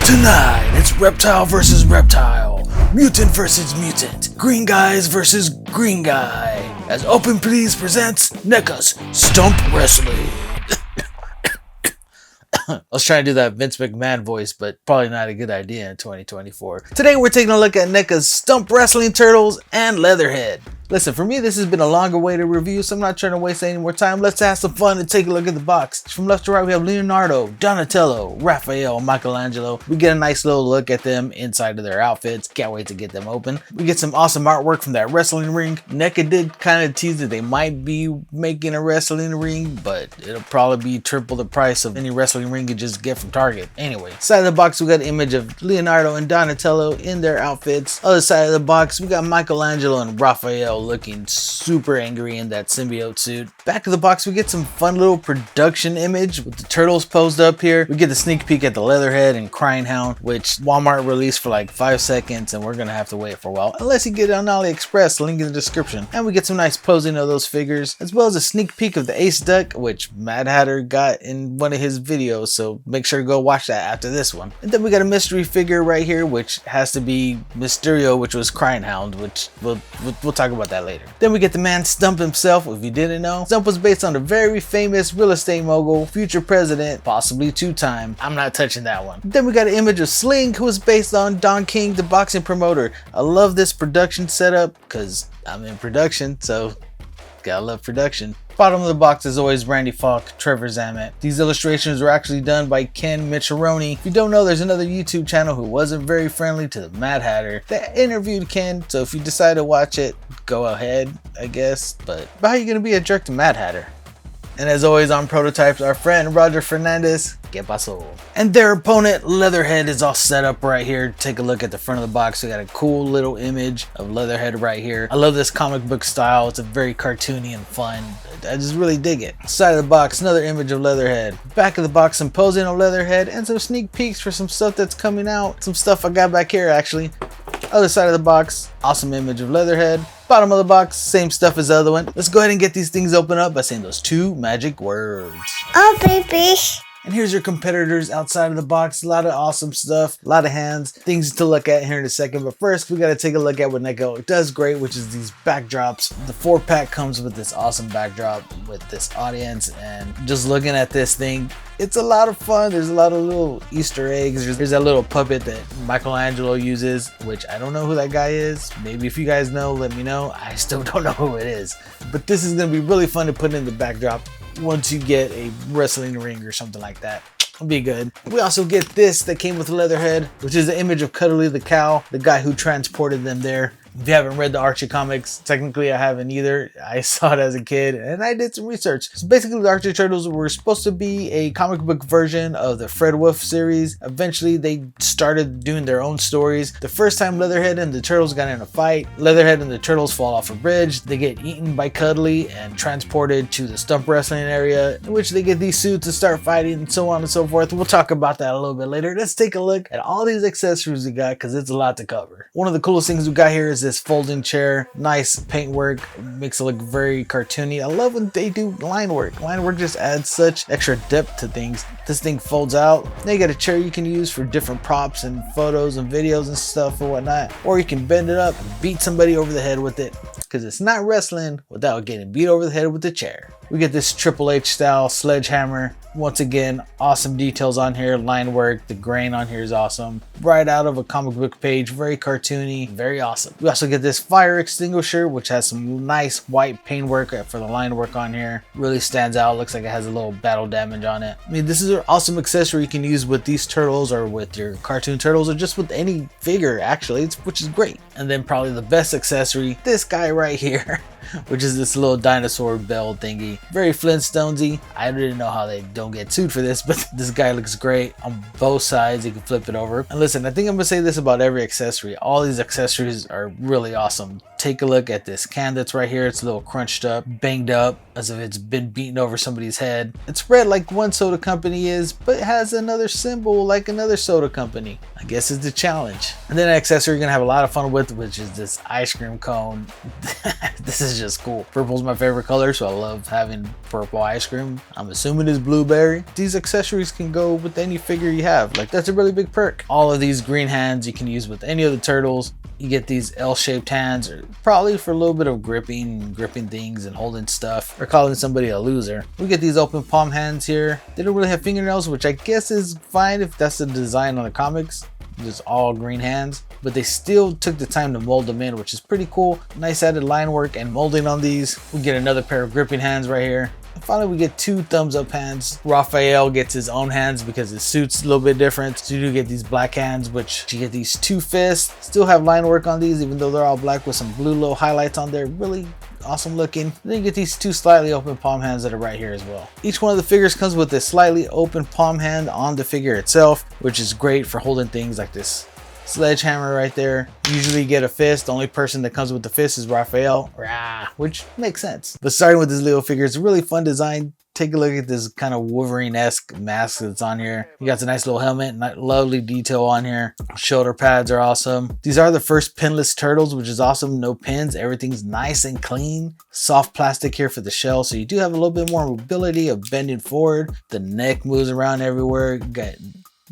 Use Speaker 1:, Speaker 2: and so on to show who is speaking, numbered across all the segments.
Speaker 1: Tonight, it's reptile versus reptile, mutant versus mutant, green guys versus green guy, as Open Please presents Neca's Stump Wrestling. I was trying to do that Vince McMahon voice, but probably not a good idea in 2024. Today we're taking a look at Neca's Stump Wrestling Turtles and Leatherhead. Listen, for me this has been a longer way to review, so I'm not trying to waste any more time. Let's have some fun and take a look at the box. From left to right we have Leonardo, Donatello, Raphael, Michelangelo. We get a nice little look at them inside of their outfits. Can't wait to get them open. We get some awesome artwork from that wrestling ring. Neca did kind of tease that they might be making a wrestling ring, but it'll probably be triple the price of any wrestling ring you just get from Target. Anyway, side of the box we got an image of Leonardo and Donatello in their outfits. Other side of the box we got Michelangelo and Raphael looking super angry in that symbiote suit. Back of the box we get some fun little production image with the turtles posed up here. We get the sneak peek at the Leatherhead and Crying Hound, which Walmart released for like 5 seconds and we're gonna have to wait for a while unless you get it on AliExpress, link in the description. And we get some nice posing of those figures, as well as a sneak peek of the Ace Duck, which Mad Hatter got in one of his videos, so make sure to go watch that after this one. And then we got a mystery figure right here, which has to be Mysterio, which was Crying Hound, which we'll talk about that later. Then we get the man Stump himself. If you didn't know, Stump was based on a very famous real estate mogul, future president, possibly 2-time. I'm not touching that one. Then we got an image of Sling, who was based on Don King, the boxing promoter. I love this production setup because I'm in production, so gotta love production. Bottom of the box is always Randy Falk, Trevor Zamet. These illustrations were actually done by Ken Micharoni. If you don't know, there's another YouTube channel who wasn't very friendly to the Mad Hatter that interviewed Ken, so if you decide to watch it, go ahead, I guess. But how are you gonna be a jerk to Mad Hatter? And as always on Prototypes, our friend Roger Fernandez, que paso? And their opponent, Leatherhead, is all set up right here. Take a look at the front of the box. We got a cool little image of Leatherhead right here. I love this comic book style. It's a very cartoony and fun. I just really dig it. Side of the box, another image of Leatherhead. Back of the box, some posing of Leatherhead and some sneak peeks for some stuff that's coming out. Some stuff I got back here actually. Other side of the box, awesome image of Leatherhead. Bottom of the box, same stuff as the other one. Let's go ahead and get these things open up by saying those 2 magic words.
Speaker 2: Oh, baby.
Speaker 1: And here's your competitors outside of the box. A lot of awesome stuff, a lot of hands, things to look at here in a second. But first, we got to take a look at what Neca does great, which is these backdrops. The 4-pack comes with this awesome backdrop with this audience. And just looking at this thing, it's a lot of fun. There's a lot of little Easter eggs. There's that little puppet that Michelangelo uses, which I don't know who that guy is. Maybe if you guys know, let me know. I still don't know who it is. But this is going to be really fun to put in the backdrop once you get a wrestling ring or something like that. It'll be good. We also get this that came with Leatherhead, which is the image of Cuddly the cow, the guy who transported them there. If you haven't read the Archie comics, technically I haven't either. I saw it as a kid and I did some research. So basically the Archie Turtles were supposed to be a comic book version of the Fred Wolf series. Eventually they started doing their own stories. The first time Leatherhead and the Turtles got in a fight, Leatherhead and the Turtles fall off a bridge. They get eaten by Cuddly and transported to the Stump Wrestling area, in which they get these suits to start fighting and so on and so forth. We'll talk about that a little bit later. Let's take a look at all these accessories we got because it's a lot to cover. One of the coolest things we got here is this folding chair. Nice paintwork, makes it look very cartoony. I love when they do line work. Line work just adds such extra depth to things. This thing folds out. Now you got a chair you can use for different props and photos and videos and stuff and whatnot. Or you can bend it up and beat somebody over the head with it, because it's not wrestling without getting beat over the head with the chair. We get this Triple H style sledgehammer. Once again, awesome details on here, line work, the grain on here is awesome. Right out of a comic book page, very cartoony, very awesome. We also get this fire extinguisher, which has some nice white paintwork for the line work on here. Really stands out, looks like it has a little battle damage on it. I mean, this is an awesome accessory you can use with these turtles or with your cartoon turtles or just with any figure actually, which is great. And then probably the best accessory, this guy right here. Which is this little dinosaur bell thingy. Very Flintstonesy. I didn't know how they don't get sued for this, but this guy looks great on both sides. You can flip it over. And listen, I think I'm gonna say this about every accessory. All these accessories are really awesome. Take a look at this can that's right here. It's a little crunched up, banged up, as if it's been beaten over somebody's head. It's red like one soda company is, but it has another symbol like another soda company. I guess it's the challenge. And then an accessory you're gonna have a lot of fun with, which is this ice cream cone. This is just cool. Purple's my favorite color, so I love having having purple ice cream. I'm assuming it's blueberry. These accessories can go with any figure you have. Like, that's a really big perk. All of these green hands you can use with any of the turtles. You get these L-shaped hands, or probably for a little bit of gripping things and holding stuff, or calling somebody a loser. We get these open palm hands here. They don't really have fingernails, which I guess is fine if that's the design on the comics. Just all green hands, but they still took the time to mold them in, which is pretty cool. Nice added line work and molding on these. We get another pair of gripping hands right here. And finally, we get two thumbs up hands. Raphael gets his own hands because his suit's a little bit different. So you do get these black hands, which you get these two fists. Still have line work on these, even though they're all black with some blue little highlights on there. Really awesome looking. And then you get these two slightly open palm hands that are right here as well. Each one of the figures comes with a slightly open palm hand on the figure itself, which is great for holding things like this sledgehammer right there. Usually you get a fist. The only person that comes with the fist is Raphael, which makes sense. But starting with this little figure, it's a really fun design. Take a look at this kind of Wolverine-esque mask that's on here. You got a nice little helmet, lovely detail on here. Shoulder pads are awesome. These are the first pinless turtles, which is awesome. No pins, everything's nice and clean. Soft plastic here for the shell, so you do have a little bit more mobility of bending forward. The neck moves around everywhere. You got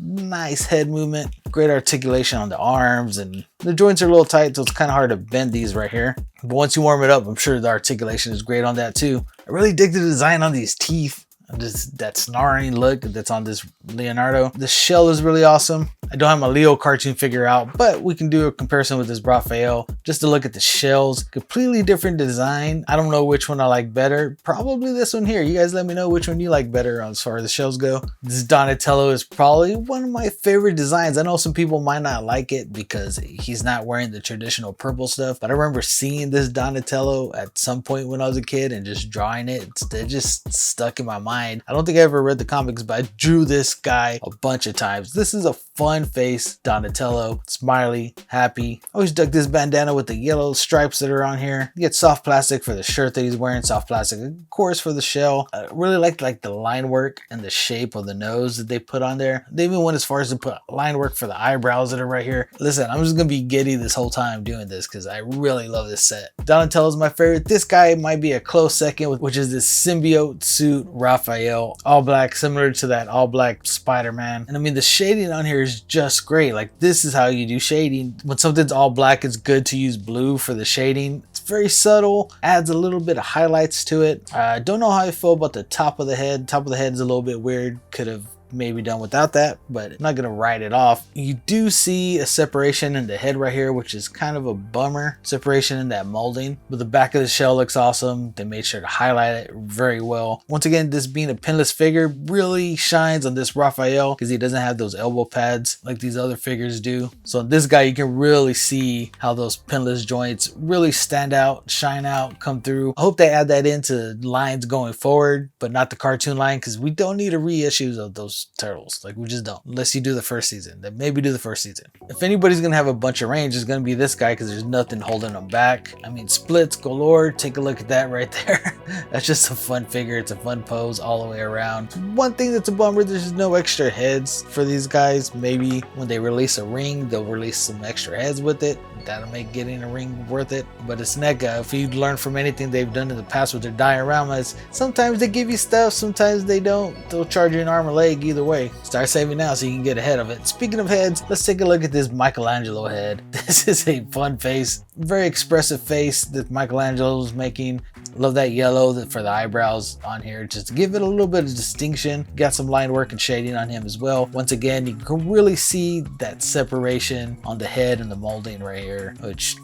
Speaker 1: nice head movement, great articulation on the arms, and the joints are a little tight, so it's kind of hard to bend these right here. But once you warm it up, I'm sure the articulation is great on that too. I really dig the design on these teeth. Just that snarling look that's on this Leonardo. The shell is really awesome. I don't have my Leo cartoon figure out, but we can do a comparison with this Raphael just to look at the shells. Completely different design. I don't know which one I like better. Probably this one here. You guys let me know which one you like better as far as the shells go. This Donatello is probably one of my favorite designs. I know some people might not like it because he's not wearing the traditional purple stuff, but I remember seeing this Donatello at some point when I was a kid and just drawing it. It just stuck in my mind. I don't think I ever read the comics, but I drew this guy a bunch of times. This is a fun face Donatello, smiley, happy. I always dug this bandana with the yellow stripes that are on here. You get soft plastic for the shirt that he's wearing, soft plastic of course for the shell. I really like the line work and the shape of the nose that they put on there. They even went as far as to put line work for the eyebrows that are right here. Listen, I'm just gonna be giddy this whole time doing this because I really love this set. Donatello's my favorite. This guy might be a close second, which is this symbiote suit Raphael, all black, similar to that all black Spider-Man. And I mean, the shading on here is just great. Like, this is how you do shading. When something's all black, it's good to use blue for the shading. It's very subtle, adds a little bit of highlights to it. I don't know how I feel about the top of the head. Top of the head is a little bit weird. Could have maybe done without that, but I'm not gonna write it off. You do see a separation in the head right here, which is kind of a bummer. Separation in that molding, but the back of the shell looks awesome. They made sure to highlight it very well. Once again, this being a pinless figure really shines on this Raphael because he doesn't have those elbow pads like these other figures do. So this guy, you can really see how those pinless joints really stand out, shine out, come through. I hope they add that into lines going forward, but not the cartoon line, because we don't need a reissues of those turtles. Like, we just don't, unless you do the first season. Then maybe do the first season. If anybody's gonna have a bunch of range, it's gonna be this guy because there's nothing holding him back. I mean, splits galore. Take a look at that right there. That's just a fun figure. It's a fun pose all the way around. One thing that's a bummer, there's no extra heads for these guys. Maybe when they release a ring, they'll release some extra heads with it. That'll make getting a ring worth it. But it's Neca. If you learn from anything they've done in the past with their dioramas, sometimes they give you stuff, sometimes they don't. They'll charge you an arm or leg either way. Start saving now so you can get ahead of it. Speaking of heads, let's take a look at this Michelangelo head. This is a fun face, very expressive face that Michelangelo was making. Love that yellow for the eyebrows on here, just to give it a little bit of distinction. Got some line work and shading on him as well. Once again, you can really see that separation on the head and the molding right here, which,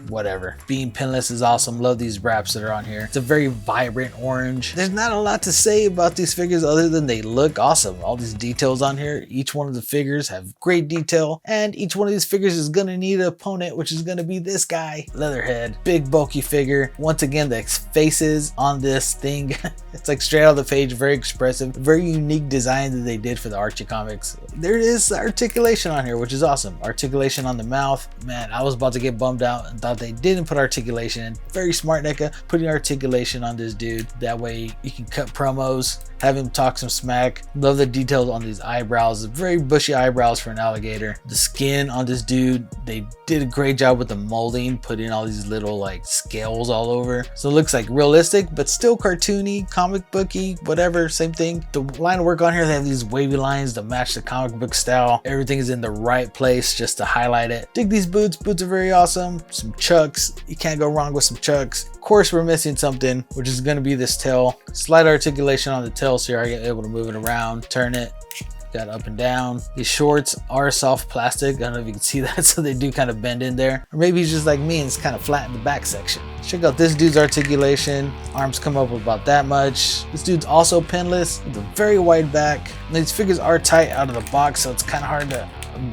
Speaker 1: whatever. Being pinless is awesome. Love these wraps that are on here. It's a very vibrant orange. There's not a lot to say about these figures other than they look awesome. All these details on here. Each one of the figures have great detail, and each one of these figures is gonna need an opponent, which is gonna be this guy, Leatherhead. Big bulky figure. Once again, the faces on this thing, it's like straight out of the page, very expressive, very unique design that they did for the Archie comics. There is articulation on here, which is awesome. Articulation on the mouth. Man, I was about to get bummed out and thought out they didn't put articulation in. Very smart Neca, putting articulation on this dude. That way you can cut promos, have him talk some smack. Love the details on these eyebrows. Very bushy eyebrows for an alligator. The skin on this dude, they did a great job with the molding, putting all these little like scales all over. So it looks like realistic, but still cartoony, comic booky, whatever, same thing. The line work on here, they have these wavy lines to match the comic book style. Everything is in the right place just to highlight it. Dig these boots. Boots are very awesome. Some chucks. You can't go wrong with some chucks. Of course, we're missing something, which is going to be this tail. Slight articulation on the tail, so you're able to move it around, turn it. Got up and down. These shorts are soft plastic. I don't know if you can see that, so they do kind of bend in there. Or maybe he's just like me and it's kind of flat in the back section. Check out this dude's articulation. Arms come up about that much. This dude's also pinless with a very wide back. And these figures are tight out of the box, so it's kind of hard to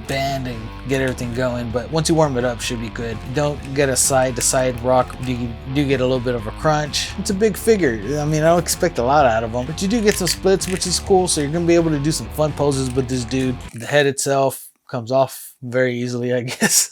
Speaker 1: bend and get everything going, but once you warm it up, should be good. You don't get a side to side rock. You do get a little bit of a crunch. It's a big figure. I mean, I don't expect a lot out of them, but you do get some splits, which is cool. So you're gonna be able to do some fun poses with this dude. The head itself comes off very easily, I guess.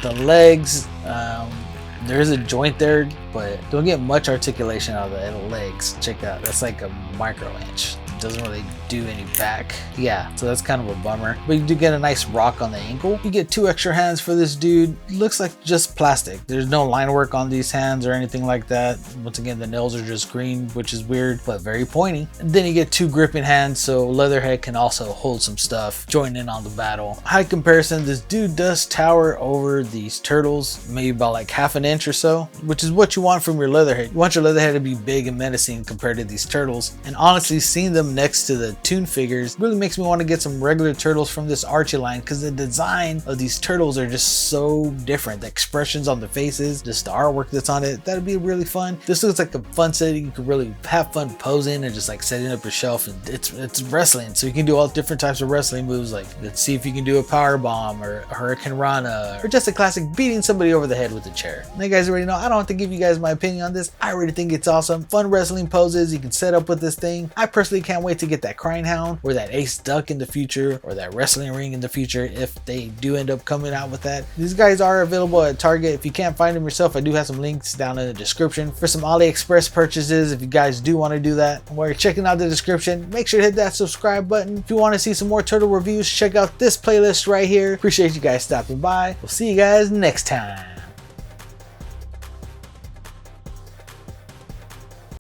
Speaker 1: The legs, there is a joint there, but don't get much articulation out of the legs. Check out, that's like a micro inch. Doesn't really do any back. Yeah, so that's kind of a bummer, but you do get a nice rock on the ankle. You get 2 extra hands for this dude. Looks like just plastic. There's no line work on these hands or anything like that. Once again, the nails are just green, which is weird, but very pointy. And then you get 2 gripping hands, so Leatherhead can also hold some stuff, join in on the battle. Height comparison, this dude does tower over these turtles, maybe about like half an inch or so, which is what you want from your Leatherhead. You want your Leatherhead to be big and menacing compared to these turtles. And honestly, seeing them next to the Toon figures really makes me want to get some regular turtles from this Archie line, because the design of these turtles are just so different. The expressions on the faces, just the artwork that's on it, that'd be really fun. This looks like a fun setting. You could really have fun posing and just like setting up your shelf, and it's wrestling, so you can do all different types of wrestling moves. Like, let's see if you can do a power bomb or a Hurricane Rana, or just a classic beating somebody over the head with a chair. Now you guys already know, I don't have to give you guys my opinion on this. I already think it's awesome. Fun wrestling poses you can set up with this thing. I personally can't wait to get that Crying Hound or that Ace Duck in the future, or that wrestling ring in the future, if they do end up coming out with that. These guys are available at Target. If you can't find them yourself, I do have some links down in the description for some AliExpress purchases if you guys do want to do that. While you're checking out the description, make sure to hit that subscribe button. If you want to see some more turtle reviews, check out this playlist right here. Appreciate you guys stopping by. We'll see you guys next time.